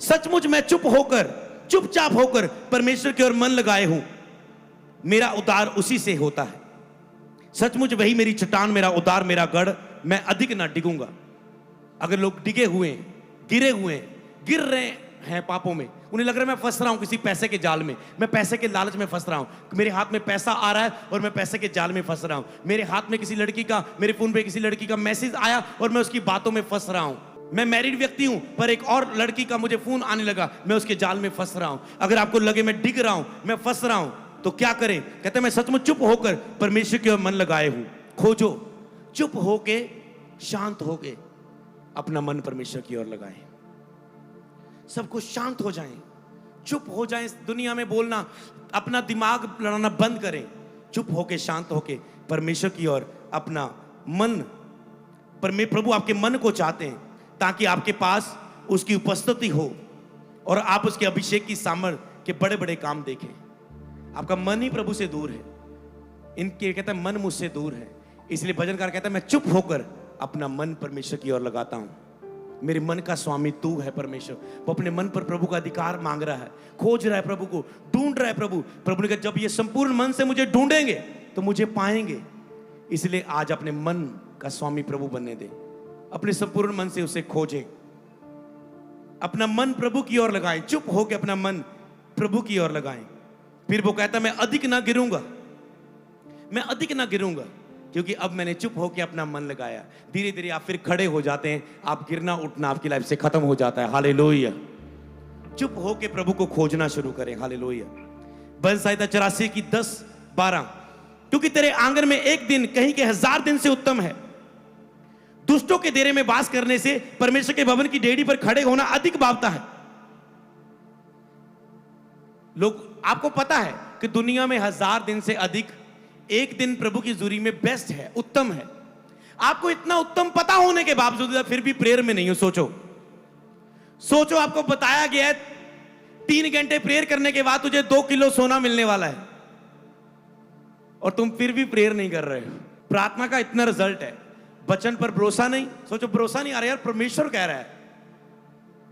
सचमुच मैं चुपचाप होकर परमेश्वर की ओर मन लगाए हूं, मेरा उद्धार उसी से होता है। सचमुच वही मेरी चट्टान, मेरा उद्धार, मेरा गढ़, मैं अधिक ना डिगूंगा। अगर लोग डिगे हुए, गिरे हुए, गिर रहे हैं पापों में, उन्हें लग रहा है मैं फंस रहा हूं किसी पैसे के जाल में, मैं पैसे के लालच में फंस रहा हूं, मेरे हाथ में पैसा आ रहा है और मैं पैसे के जाल में फंस रहा हूं, मेरे हाथ में किसी लड़की का, मेरे फोन पे किसी लड़की का मैसेज आया और मैं उसकी बातों में फंस रहा हूं, मैं मैरिड व्यक्ति हूं पर एक और लड़की का मुझे फोन आने लगा, मैं उसके जाल में फंस रहा हूं। अगर आपको लगे मैं डिग रहा हूं, मैं फंस रहा हूं, तो क्या करें? कहते हैं मैं सचमुच चुप होकर परमेश्वर की ओर मन लगाए हूं। खोजो, चुप होके, शांत होके अपना मन परमेश्वर की ओर लगाएं। सब कुछ शांत हो जाएं, चुप हो जाएं। दुनिया में बोलना, अपना दिमाग लड़ाना बंद करें। चुप होके, शांत होके परमेश्वर की ओर अपना मन, प्रभु आपके मन को चाहते हैं ताकि आपके पास उसकी उपस्थिति हो और आप उसके अभिषेक की सामर्थ के बड़े बड़े काम देखें। आपका मन ही प्रभु से दूर है। इनके कहता है मन मुझसे दूर है, इसलिए भजनकार कहता है मैं चुप होकर अपना मन परमेश्वर की ओर लगाता हूं। मेरे मन का स्वामी तू है परमेश्वर। वो अपने मन पर प्रभु का अधिकार मांग रहा है, खोज रहा है प्रभु को, ढूंढ रहा है प्रभु। प्रभु ने कहा जब ये संपूर्ण मन से मुझे ढूंढेंगे तो मुझे पाएंगे। इसलिए आज अपने मन का स्वामी प्रभु बनने दे, अपने संपूर्ण मन से उसे खोजें, अपना मन प्रभु की ओर लगाएं, चुप होकर अपना मन प्रभु की ओर लगाएं। फिर वो कहता मैं अधिक ना गिरूंगा, मैं अधिक ना गिरूंगा, क्योंकि अब मैंने चुप होकर अपना मन लगाया। धीरे धीरे आप फिर खड़े हो जाते हैं, आप गिरना उठना आपकी लाइफ से खत्म हो जाता है। हालेलुया। चुप होकर प्रभु को खोजना शुरू करें। हालेलुया। भजन संहिता 84 की 10-12। क्योंकि तेरे आंगन में एक दिन कहीं के 1000 दिन से उत्तम है। दुष्टों के डेरे में वास करने से परमेश्वर के भवन की डेड़ी पर खड़े होना अधिक भावता है। लोग, आपको पता है कि दुनिया में 1000 दिन से अधिक एक दिन प्रभु की हुजूरी में बेस्ट है, उत्तम है। आपको इतना उत्तम पता होने के बावजूद फिर भी प्रेयर में नहीं हो। सोचो आपको बताया गया है 3 घंटे प्रेयर करने के बाद तुझे 2 किलो सोना मिलने वाला है और तुम फिर भी प्रेयर नहीं कर रहे हो। प्रार्थना का इतना रिजल्ट है, वचन पर भरोसा नहीं। सोचो भरोसा नहीं आ रहा यार, परमेश्वर कह रहा है।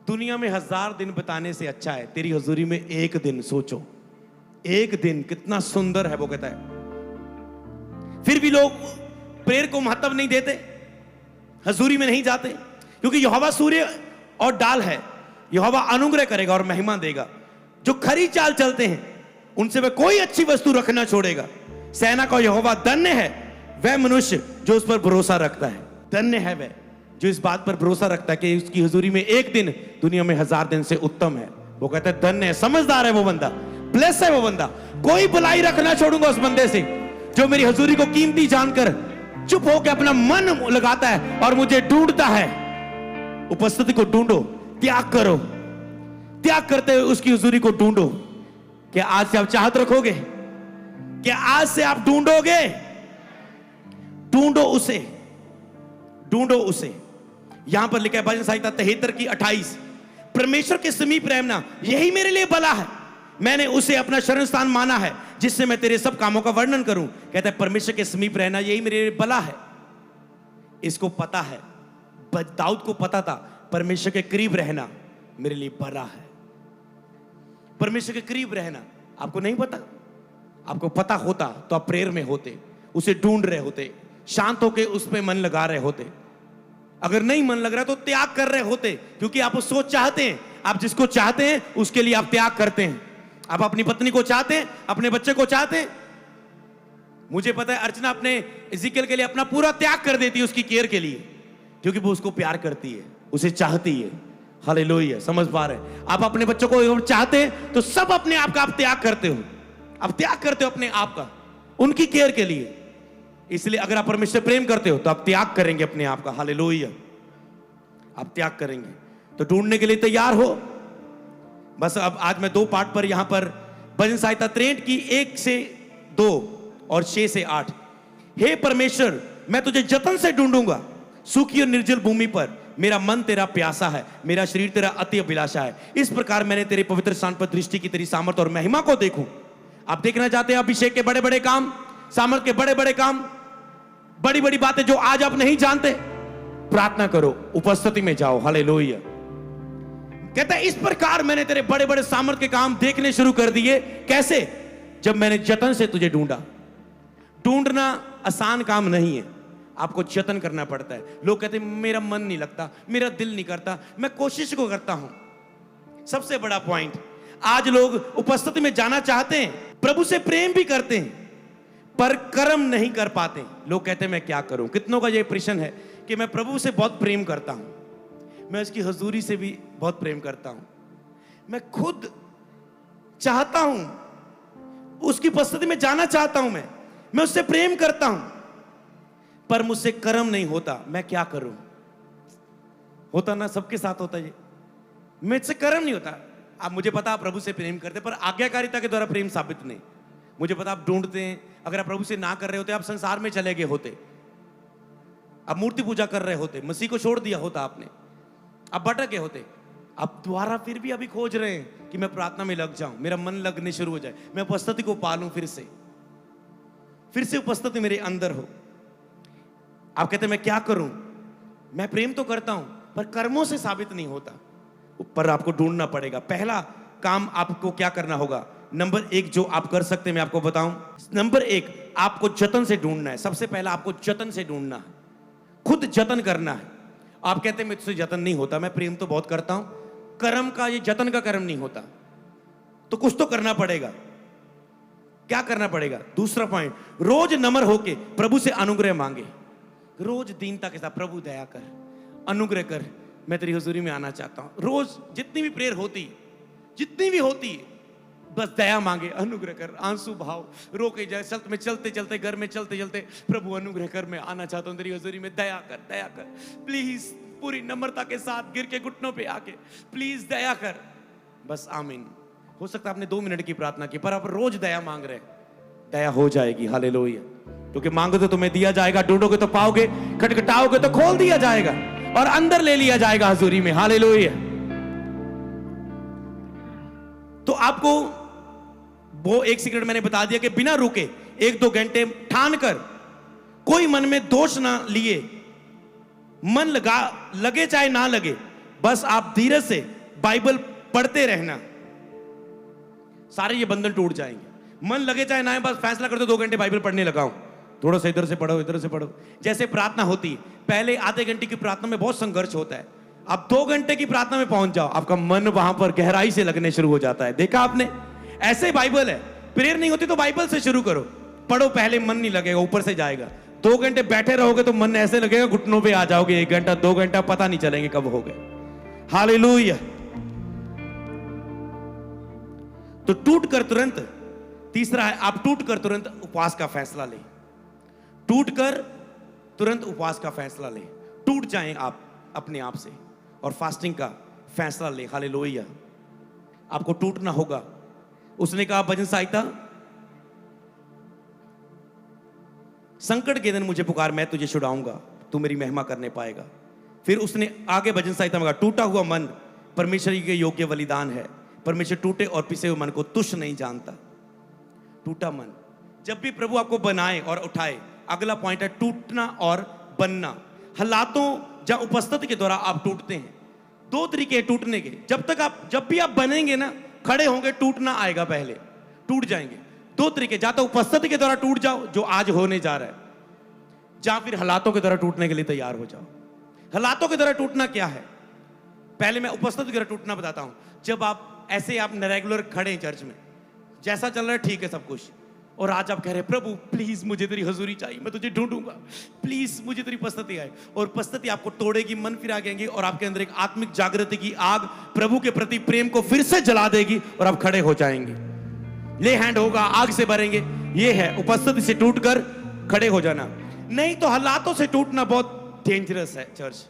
दुनिया में 1000 दिन बिताने से अच्छा है तेरी हुजूरी में एक दिन। सोचो एक दिन कितना सुंदर है। वो कहता है फिर भी लोग प्रेयर को महत्व नहीं देते, हुजूरी में नहीं जाते, क्योंकि यहोवा सूर्य और डाल है, यहोवा अनुग्रह करेगा और महिमा देगा। जो खरी चाल चलते हैं उनसे वह कोई अच्छी वस्तु रखना छोड़ेगा। सेना का यहोवा धन्य है वह मनुष्य जो उस पर भरोसा रखता है। धन्य है वह जो इस बात पर भरोसा रखता है कि उसकी हुजूरी में एक दिन दुनिया में 1000 दिन से उत्तम है। वो कहता है धन्य है, समझदार है वो बंदा, ब्लेस है वो बंदा। कोई बुलाई रखना छोड़ूंगा उस बंदे से जो मेरी हुजूरी को कीमती जानकर चुप होकर अपना मन लगाता है और मुझे ढूंढता है। उपस्थिति को ढूंढो, त्याग करो, त्याग करते हुए उसकी हुजूरी को ढूंढो। क्या आज से आप चाहत रखोगे? क्या आज से आप ढूंढोगे? ढूंढो उसे, ढूंढो उसे। यहां पर लिखा है भजन संहिता 73 की 28, परमेश्वर के समीप रहना यही मेरे लिए भला है, मैंने उसे अपना शरण स्थान माना है, जिससे मैं तेरे सब कामों का वर्णन करूं। कहता है परमेश्वर के समीप रहना यही मेरे लिए भला है। इसको पता है, दाऊद को पता था परमेश्वर के करीब रहना मेरे लिए भला है। परमेश्वर के करीब रहना आपको नहीं पता? आपको पता होता तो आप प्रेयर में होते, उसे ढूंढ रहे होते, शांत होके उस पे मन लगा रहे होते। अगर नहीं मन लग रहा तो त्याग कर रहे होते, क्योंकि आप उसको चाहते हैं। आप जिसको चाहते हैं उसके लिए आप त्याग करते हैं। आप अपनी पत्नी को चाहते हैं, अपने बच्चे को चाहते हैं। मुझे पता है अर्चना अपने इज़िकियल के लिए अपना पूरा त्याग कर देती है उसकी केयर के लिए, क्योंकि वो उसको प्यार करती है, उसे चाहती है। हालेलुया, समझ पा रहे हैं? आप अपने बच्चों को चाहते हैं तो सब अपने आप का आप त्याग करते हो, आप त्याग करते हो अपने आप का उनकी केयर के लिए। इसलिए अगर आप परमेश्वर प्रेम करते हो तो आप त्याग करेंगे अपने आप का। हालेलुया, आप त्याग करेंगे। तो ढूंढने के लिए तैयार हो। बस अब आज मैं 2 पार्ट पर यहां पर भजन संहिता 63 की 1 से 2 और 6 से 8। हे परमेश्वर, मैं तुझे जतन से ढूंढूंगा, सूखी और निर्जल भूमि पर मेरा मन तेरा प्यासा है, मेरा शरीर तेरा अति अभिलाषा है। इस प्रकार मैंने तेरे पवित्र स्थान पर दृष्टि की, तेरी सामर्थ और महिमा को देखूं। आप देखना चाहते हैं अभिषेक के बड़े बड़े काम, सामर्थ के बड़े बड़े काम, बड़ी बड़ी बातें जो आज आप नहीं जानते? प्रार्थना करो, उपस्थिति में जाओ। हालेलुया। कहता है इस प्रकार मैंने तेरे बड़े बड़े सामर्थ के काम देखने शुरू कर दिए। कैसे? जब मैंने जतन से तुझे ढूंढा। ढूंढना आसान काम नहीं है, आपको जतन करना पड़ता है। लोग कहते हैं मेरा मन नहीं लगता, मेरा दिल नहीं करता, मैं कोशिश को करता हूं। सबसे बड़ा पॉइंट, आज लोग उपस्थिति में जाना चाहते हैं, प्रभु से प्रेम भी करते हैं, पर कर्म नहीं कर पाते। लोग कहते हैं मैं क्या करूं? कितनों का ये प्रश्न है कि मैं प्रभु से बहुत प्रेम करता हूं, मैं उसकी हजूरी से भी बहुत प्रेम करता हूं, मैं खुद चाहता हूं, उसकी उपस्थिति में जाना चाहता हूं, मैं उससे प्रेम करता हूं, पर मुझसे कर्म नहीं होता, मैं क्या करूं? होता ना, सबके साथ होता है, मुझसे कर्म नहीं होता। अब मुझे पता आप प्रभु से प्रेम करते, पर आज्ञाकारिता के द्वारा प्रेम साबित नहीं। मुझे पता आप ढूंढते हैं, अगर आप प्रभु से ना कर रहे होते आप संसार में चले गए होते, आप मूर्ति पूजा कर रहे होते, मसीह को छोड़ दिया होता आपने, आप भटक गए होते। अब दोबारा फिर भी अभी खोज रहे हैं कि मैं प्रार्थना में लग जाऊं, मेरा मन लगने शुरू हो जाए, मैं उपस्थिति को पालूं, फिर से उपस्थिति मेरे अंदर हो। आप कहते हैं मैं क्या करूं? मैं प्रेम तो करता हूं पर कर्मों से साबित नहीं होता। ऊपर आपको ढूंढना पड़ेगा। पहला काम आपको क्या करना होगा? नंबर 1 जो आप कर सकते हैं मैं आपको बताऊं। नंबर 1, आपको जतन से ढूंढना है। सबसे पहला आपको जतन से ढूंढना है, खुद जतन करना है। आप कहते हैं मुझसे जतन नहीं होता, मैं प्रेम तो बहुत करता हूं, कर्म का, ये जतन का कर्म नहीं होता, तो कुछ तो करना पड़ेगा। क्या करना पड़ेगा? दूसरा पॉइंट, रोज नम्र होके प्रभु से अनुग्रह मांगे। रोज दीनता के साथ, प्रभु दया कर, अनुग्रह कर, मैं तेरी हुजूरी में आना चाहता हूं। रोज जितनी भी प्रेयर होती, जितनी भी होती, बस दया मांगे, अनुग्रह कर, आंसू भाव, रोके जाए, चलते चलते घर में चलते चलते, प्रभु अनुग्रह कर, मैं आना चाहता हूं तेरी हुजूरी में, दया कर प्लीज। पूरी नम्रता के साथ गिर के घुटनों पे आके प्लीज दया कर, बस आमीन। हो सकता है आपने 2 मिनट की प्रार्थना की, पर आप रोज दया मांग रहे, दया हो जाएगी। हालेलुया। क्योंकि मांगोगे तो तुम्हें दिया जाएगा, ढूंढोगे तो पाओगे, खटखटाओगे तो खोल दिया जाएगा और अंदर ले लिया जाएगा हजूरी में। हालेलुया। तो आपको वो एक सीक्रेट मैंने बता दिया कि बिना रुके 1-2 घंटे ठान कर, कोई मन में दोष ना लिए, मन लगे चाहे ना लगे, बस आप धीरज से बाइबल पढ़ते रहना, सारे ये बंधन टूट जाएंगे। मन लगे चाहे ना, बस फैसला कर दो 2 घंटे बाइबल पढ़ने लगाओ, थोड़ा सा इधर से पढ़ो, इधर से पढ़ो। जैसे प्रार्थना होती है, पहले आधे घंटे की प्रार्थना में बहुत संघर्ष होता है, अब 2 घंटे की प्रार्थना में पहुंच जाओ, आपका मन वहां पर गहराई से लगने शुरू हो जाता है। देखा आपने? ऐसे बाइबल है, प्रेयर नहीं होती तो बाइबल से शुरू करो, पढ़ो, पहले मन नहीं लगेगा, ऊपर से जाएगा। 2 घंटे बैठे रहोगे तो मन ऐसे लगेगा घुटनों पे आ जाओगे, 1 घंटा 2 घंटा पता नहीं चलेंगे कब हो गए। हालेलुया। तो टूट कर तुरंत, तीसरा है आप टूट कर तुरंत उपवास का फैसला लें। टूट कर तुरंत उपवास का फैसला लें, टूट जाएं आप अपने आप से और फास्टिंग का फैसला लें। हालेलुया। आपको टूटना होगा। उसने कहा भजन संहिता, संकट के दिन मुझे पुकार, मैं तुझे छुड़ाऊंगा, तू मेरी महिमा करने पाएगा। फिर उसने आगे भजन संहिता में कहा, टूटा हुआ मन परमेश्वर के योग्य बलिदान है, परमेश्वर टूटे और पिसे हुए मन को तुच्छ नहीं जानता। टूटा मन, जब भी प्रभु आपको बनाए और उठाए, अगला पॉइंट है टूटना और बनना। हालातों या उपस्थिति के द्वारा आप टूटते हैं। दो तरीके टूटने के। जब भी आप बनेंगे ना, खड़े होंगे, टूटना आएगा, पहले टूट जाएंगे। दो तरीके, या तो उपस्थिति के द्वारा टूट जाओ जो आज होने जा रहा है, या फिर हालातों के द्वारा टूटने के लिए तैयार हो जाओ। हालातों के द्वारा टूटना क्या है? पहले मैं उपस्थिति के द्वारा टूटना बताता हूं। जब आप ऐसे आप रेगुलर खड़े हैं चर्च में, जैसा चल रहा है ठीक है सब कुछ, और आज आप कह रहे हैं प्रभु प्लीज मुझे तेरी हजूरी चाहिए, मैं तुझे ढूंढूंगा, प्लीज मुझे तेरी उपस्थिति आए। और उपस्थिति आपको तोड़ेगी, मन फिरा देंगे, और आपके अंदर एक आत्मिक जागृति की आग प्रभु के प्रति प्रेम को फिर से जला देगी और आप खड़े हो जाएंगे। ले हैंड होगा, आग से भरेंगे। ये है उपस्थिति से टूटकर खड़े हो जाना। नहीं तो हालातों से टूटना बहुत डेंजरस है चर्च।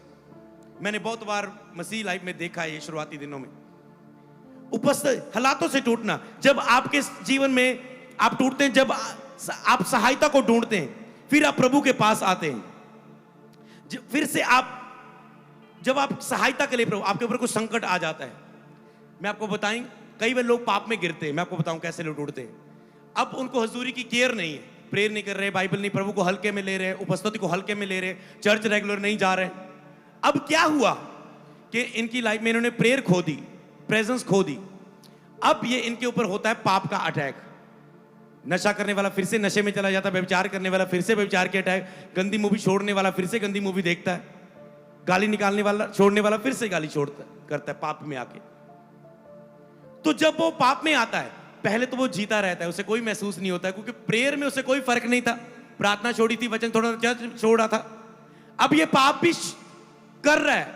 मैंने बहुत बार मसीह लाइफ में देखा है, ये शुरुआती दिनों में उपस्थिति हालातों से टूटना। जब आपके जीवन में आप टूटते हैं, जब आप सहायता को ढूंढते हैं, फिर आप प्रभु के पास आते हैं, फिर से जब आप सहायता के लिए प्रभु, आपके ऊपर कुछ संकट आ जाता है। मैं आपको बताएं, कई बार लोग पाप में गिरते हैं। मैं आपको बताऊं कैसे लोग टूटते हैं। अब उनको हजूरी की केयर नहीं है, प्रेयर नहीं कर रहे, बाइबल नहीं, प्रभु को हल्के में ले रहे, उपस्थिति को हल्के में ले रहे, चर्च रेगुलर नहीं जा रहे। अब क्या हुआ कि इनकी लाइफ में इन्होंने प्रेयर खो दी, प्रेजेंस खो दी। अब ये इनके ऊपर होता है पाप का अटैक। नशा करने वाला फिर से नशे में चला जाता है, व्यभिचार करने वाला फिर से व्यभिचार के अटैक, गंदी मूवी छोड़ने वाला फिर से गंदी मूवी देखता है, गाली निकालने वाला छोड़ने वाला फिर से गाली करता है पाप में आके। तो जब वो पाप में आता है, पहले तो वो जीता रहता है, उसे कोई महसूस नहीं होता है, क्योंकि प्रेयर में उसे कोई फर्क नहीं था। प्रार्थना छोड़ी थी, वचन थोड़ा चर्च छोड़ा था। अब ये पाप भी कर रहा है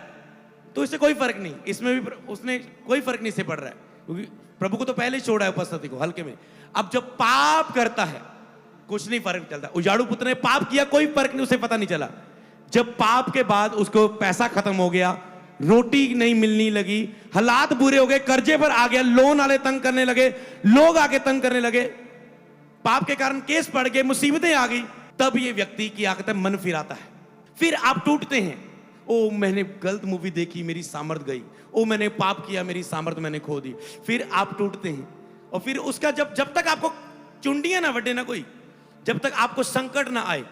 तो इसे कोई फर्क नहीं, इसमें भी उसने कोई फर्क नहीं से पड़ रहा है, क्योंकि प्रभु को तो पहले ही छोड़ा है उपस्थिति को हल्के में। अब जब पाप करता है कुछ नहीं फर्क चलता। उजाड़ू पुत्र ने पाप किया, कोई फर्क नहीं, उसे पता नहीं चला। जब पाप के बाद उसको पैसा खत्म हो गया, रोटी नहीं मिलने लगी, हालात बुरे हो गए, कर्जे पर आ गया, लोन वाले तंग करने लगे, लोग आके तंग करने लगे, पाप के कारण केस पड़ गए, मुसीबतें आ गई, तब ये व्यक्ति की आखिर मन फिराता है। फिर आप टूटते हैं। ओ मैंने गलत मूवी देखी, मेरी सामर्थ गई। ओ मैंने पाप किया, मेरी सामर्थ मैंने खो दी। फिर आप टूटते हैं। और फिर उसका जब तक आपको चुंडियां ना बढ़े ना कोई, जब तक आपको संकट ना आए,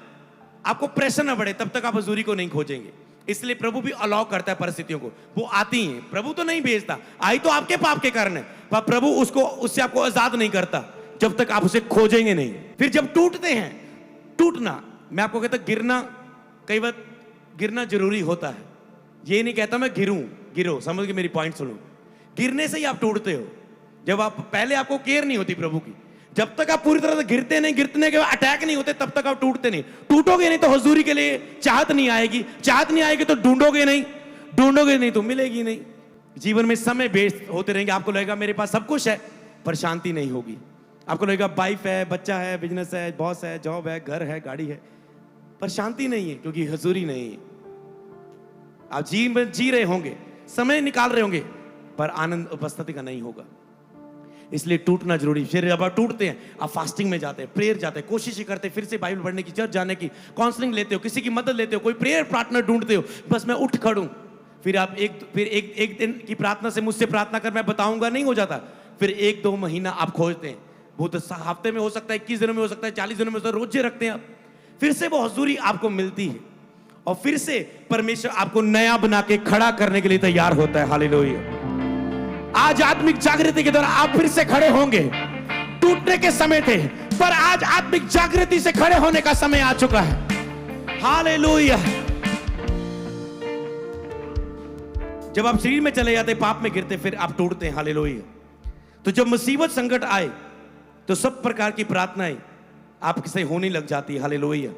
आपको प्रेशर ना बढ़े, तब तक आप हजूरी को नहीं खोजेंगे। इसलिए प्रभु भी अलाउ करता है परिस्थितियों को, वो आती हैं। प्रभु तो नहीं भेजता, आई तो आपके पाप के कारण है, पर प्रभु उससे आपको आजाद नहीं करता जब तक आप उसे खोजेंगे नहीं। फिर जब टूटते हैं, टूटना, मैं आपको कहता गिरना, कई बार गिरना जरूरी होता है। ये नहीं कहता मैं गिरो, समझ के मेरी पॉइंट सुनो। गिरने से ही आप टूटते हो। जब आप पहले आपको केयर नहीं होती प्रभु की, जब तक आप पूरी तरह से गिरते नहीं, गिरने के बाद अटैक नहीं होते, तब तक आप टूटते नहीं। टूटोगे नहीं तो हजूरी के लिए चाहत नहीं आएगी, चाहत नहीं आएगी तो ढूंढोगे नहीं तो मिलेगी नहीं। जीवन में समय वेस्ट होते रहेंगे। आपको लगेगा मेरे पास सब कुछ है, पर शांति नहीं होगी। आपको लगेगा वाइफ है, बच्चा है, बिजनेस है, बॉस है, जॉब है, घर है, गाड़ी है, पर शांति नहीं है, क्योंकि हजूरी नहीं है। आप जी रहे होंगे, समय निकाल रहे होंगे, पर आनंद उपस्थिति का नहीं होगा। इसलिए टूटना जरूरी। फिर जब आप टूटते हैं, आप फास्टिंग में जाते हैं, प्रेयर जाते हैं, कोशिश करते हैं फिर से बाइबल पढ़ने की, चर्च जाने की, काउंसलिंग लेते हो, किसी की मदद लेते हो, कोई प्रेयर पार्टनर ढूंढते हो, बस मैं उठ खड़ूं। फिर आप एक दिन की प्रार्थना से मुझसे प्रार्थना कर मैं बताऊंगा नहीं हो जाता। फिर 1-2 महीना आप खोजते हैं, वो तो हफ्ते में हो सकता है, 21 दिनों में हो सकता है, 40 दिनों में हो सकता है, रोजे रखते हैं आप। फिर से वो हजूरी आपको मिलती है, और फिर से परमेश्वर आपको नया बना के खड़ा करने के लिए तैयार होता है। हालेलुया। आज आत्मिक जागृति के द्वारा आप फिर से खड़े होंगे। टूटने के समय थे, पर आज आत्मिक जागृति से खड़े होने का समय आ चुका है। हालेलुया। जब आप शरीर में चले जाते, पाप में गिरते, फिर आप टूटते हैं। हालेलुया। तो जब मुसीबत संकट आए, तो सब प्रकार की प्रार्थनाएं आपसे होने लग जाती है। हालेलुया।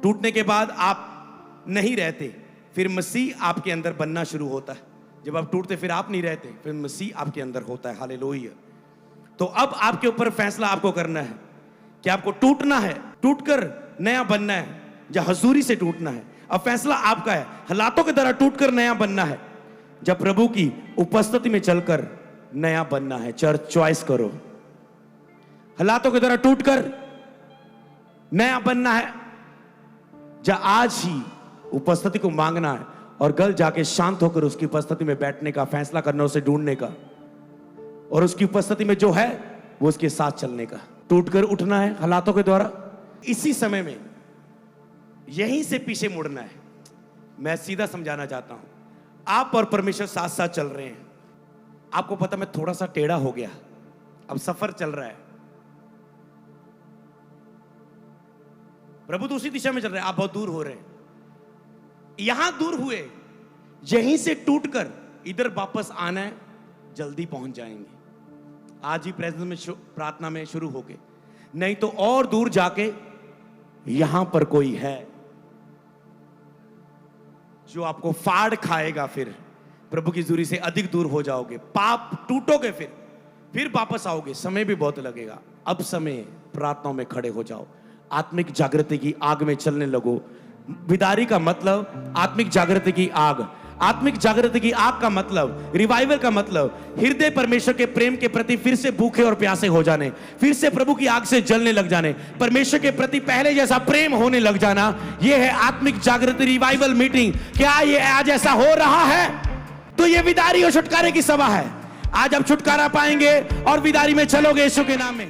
टूटने के बाद आप नहीं रहते, फिर मसीह आपके अंदर बनना शुरू होता है। जब आप टूटते फिर आप नहीं रहते, फिर मसीह आपके अंदर होता है। हालेलुया। तो अब आपके ऊपर फैसला आपको करना है कि आपको टूटना है, टूटकर नया बनना है, या हजूरी से टूटना है। अब फैसला आपका है। हालातों के द्वारा टूटकर नया बनना है, जब प्रभु की उपस्थिति में चलकर नया बनना है। चर्च चॉइस करो। हालातों के द्वारा टूटकर नया बनना है, या आज ही उपस्थिति को मांगना है और गल जाके शांत होकर उसकी उपस्थिति में बैठने का फैसला करना, उसे ढूंढने का, और उसकी उपस्थिति में जो है वो उसके साथ चलने का। टूटकर उठना है हालातों के द्वारा, इसी समय में यहीं से पीछे मुड़ना है। मैं सीधा समझाना चाहता हूं, आप और परमेश्वर साथ साथ चल रहे हैं। आपको पता मैं थोड़ा सा टेढ़ा हो गया, अब सफर चल रहा है, प्रभु तो उसी दिशा में चल रहे हैं, आप बहुत दूर हो रहे हैं। यहां दूर हुए, यहीं से टूटकर इधर वापस आना है, जल्दी पहुंच जाएंगे। आज ही प्रेजेंस में प्रार्थना में शुरू होके, नहीं तो और दूर जाके यहां पर कोई है जो आपको फाड़ खाएगा। फिर प्रभु की हज़ूरी से अधिक दूर हो जाओगे, पाप टूटोगे, फिर वापस आओगे, समय भी बहुत लगेगा। अब समय प्रार्थनाओं में खड़े हो जाओ, आत्मिक जागृति की आग में चलने लगो। बिदारी का मतलब आत्मिक जागृति की आग, आत्मिक जागृति की आग का मतलब, रिवाइवल का मतलब हृदय परमेश्वर के प्रेम के प्रति फिर से भूखे और प्यासे हो जाने, फिर से प्रभु की आग से जलने लग जाने, परमेश्वर के प्रति पहले जैसा प्रेम होने लग जाना। यह है आत्मिक जागृति रिवाइवल मीटिंग। क्या ये आज ऐसा हो रहा है? तो ये विदारी और छुटकारे की सभा है। आज आप छुटकारा पाएंगे और विदारी में चलोगे यीशु के नाम में।